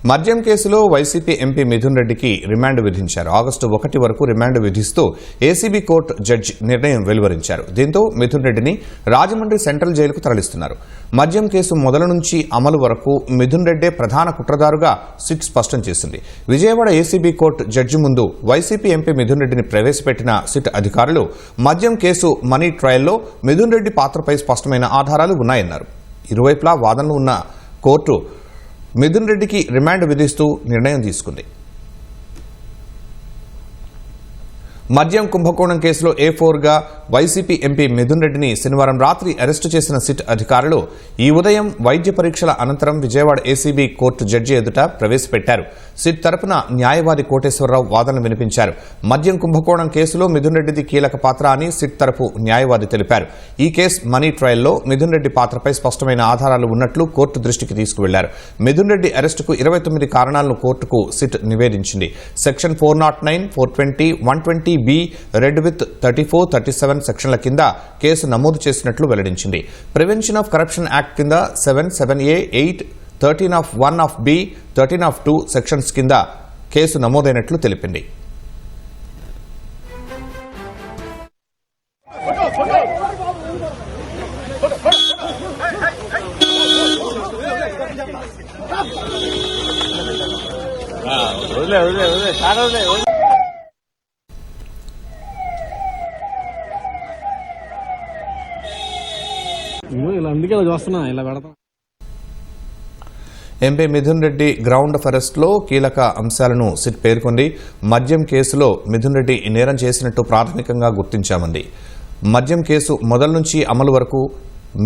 మద్యం కేసులో YCP MP Mithun రెడ్డికి రిమాండ్ విధించారు. ఆగస్టు 1 వరకు రిమాండ్ విధిస్తూ ఏసీబీ కోర్టు జడ్జి నిర్ణయం వెలువరించారు. దీంతో మిథున్ రెడ్డిని రాజమండ్రి సెంట్రల్ జైలుకు తరలిస్తున్నారు. మద్యం కేసు మొదలు నుంచి అమలు వరకు మిథున్ రెడ్డే ప్రధాన కుట్రదారుగా సిట్ స్పష్టం చేసింది. విజయవాడ ఏసీబీ కోర్టు జడ్జి ముందు వైసీపీ ఎంపీ మిథున్ రెడ్డిని ప్రవేశపెట్టిన సిట్ అధికారులు మద్యం కేసు మనీ ట్రయల్లో మిథున్ రెడ్డి పాత్రపై స్పష్టమైన ఆధారాలు ఉన్నాయన్నారు. ఇరువైపులా వాదనలు ఉన్న కోర్టు మిథున్ రెడ్డికి రిమాండ్ విధిస్తూ నిర్ణయం తీసుకుంది. మద్యం కుంభకోణం కేసులో A4గా వైసీపీ ఎంపీ మిథున్ రెడ్డిని శనివారం రాత్రి అరెస్టు చేసిన సిట్ అధికారులు ఈ ఉదయం వైద్య పరీక్షల అనంతరం విజయవాడ ఏసీబీ కోర్టు జడ్జి ఎదుట ప్రవేశపెట్టారు. సిట్ తరపున న్యాయవాది కోటేశ్వరరావు వాదనలు వినిపించారు. మద్యం కుంభకోణం కేసులో మిథున్ రెడ్డిది కీలక పాత్ర అని సిట్ తరపు న్యాయవాది తెలిపారు. ఈ కేసు మనీ ట్రయల్లో మిథున్ రెడ్డి పాత్రపై స్పష్టమైన ఆధారాలు ఉన్నట్లు కోర్టు దృష్టికి తీసుకువెళ్లారు. మిథున్ రెడ్డి అరెస్టుకు 29 కారణాలను కోర్టుకు సిట్ నివేదించింది. సెక్షన్ 409, 420, 120B రెడ్ విత్ 34, 37 సెక్షన్ల కింద కేసు నమోదు చేసినట్లు వెల్లడించింది. ప్రివెన్షన్ ఆఫ్ కరప్షన్ యాక్ట్ కింద 7, 7A, 8, 13(1)(b), 13(2) సెక్షన్స్ కింద కేసు నమోదైనట్లు తెలిపింది. MP Mithun Reddy ground of arrest లో కీలక అంశాలను సిట్ పేర్కొంది. మద్యం కేసులో మిథున్ రెడ్డి నేరం చేసినట్టు ప్రాథమికంగా గుర్తించామంది. మద్యం కేసు మొదలు నుంచి అమలు వరకు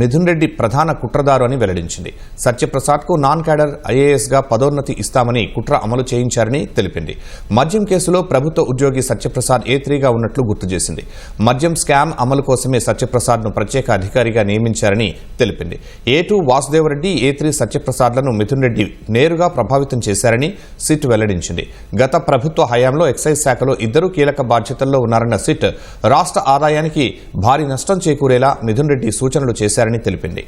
మిథున్ రెడ్డి ప్రధాన కుట్రదారు అని వెల్లడించింది. సత్యప్రసాద్కు నాన్ క్యాడర్ ఐఏఎస్గా పదోన్నతి ఇస్తామని కుట్ర అమలు చేయించారని తెలిపింది. మద్యం కేసులో ప్రభుత్వ ఉద్యోగి సత్యప్రసాద్ A3గా ఉన్నట్లు గుర్తు చేసింది. మద్యం స్కామ్ అమలు కోసమే సత్యప్రసాద్ను ప్రత్యేక అధికారిగా నియమించారని తెలిపింది. A2 వాసుదేవరెడ్డి, A3 సత్యప్రసాద్లను మిథున్ రెడ్డి నేరుగా ప్రభావితం చేశారని సిట్ వెల్లడించింది. గత ప్రభుత్వ హయాంలో ఎక్సైజ్ శాఖలో ఇద్దరు కీలక బాధ్యతల్లో ఉన్నారన్న సిట్ రాష్ట్ర ఆదాయానికి భారీ నష్టం చేకూరేలా మిథున్ రెడ్డి సూచనలు చేశారని తెలిపింది.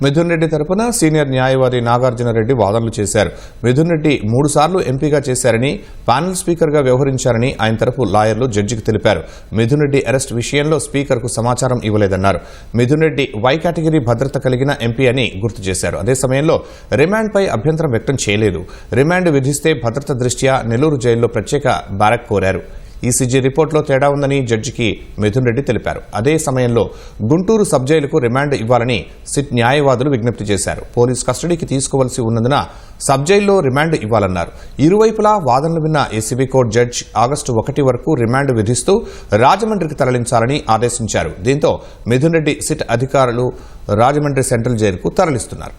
మిథున్ రెడ్డి తరపున సీనియర్ న్యాయవాది నాగార్జున రెడ్డి వాదనలు చేశారు. మిథున్ రెడ్డి 3 సార్లు ఎంపీగా చేశారని, ప్యానెల్ స్పీకర్గా వ్యవహరించారని ఆయన తరపు లాయర్లు జడ్జికి తెలిపారు. మిథున్ రెడ్డి అరెస్ట్ విషయంలో స్పీకర్కు సమాచారం ఇవ్వలేదన్నారు. మిథున్ రెడ్డి వై కేటగిరీ భద్రత కలిగిన ఎంపీ అని గుర్తు చేశారు. అదే సమయంలో రిమాండ్పై అభ్యంతరం వ్యక్తం చేయలేదు. రిమాండ్ విధిస్తే భద్రత దృష్ట్యా నెల్లూరు జైల్లో ప్రత్యేక బ్యారక్ కోరారు. ఈసీజీ రిపోర్టులో తేడా ఉందని జడ్జికి మిథున్ రెడ్డి తెలిపారు. అదే సమయంలో గుంటూరు సబ్ జైలుకు రిమాండ్ ఇవ్వాలని సిట్ న్యాయవాదులు విజ్ఞప్తి చేశారు. పోలీస్ కస్టడీకి తీసుకోవాల్సి ఉన్నందున సబ్ జైల్లో రిమాండ్ ఇవ్వాలన్నారు. ఇరువైపులా వాదనలు విన్న ఏసీబీ కోర్టు జడ్జి ఆగస్టు 1 వరకు రిమాండ్ విధిస్తూ రాజమండ్రికి తరలించాలని ఆదేశించారు. దీంతో మిథున్ రెడ్డి సిట్ అధికారులు రాజమండ్రి సెంట్రల్ జైలుకు తరలిస్తున్నారు.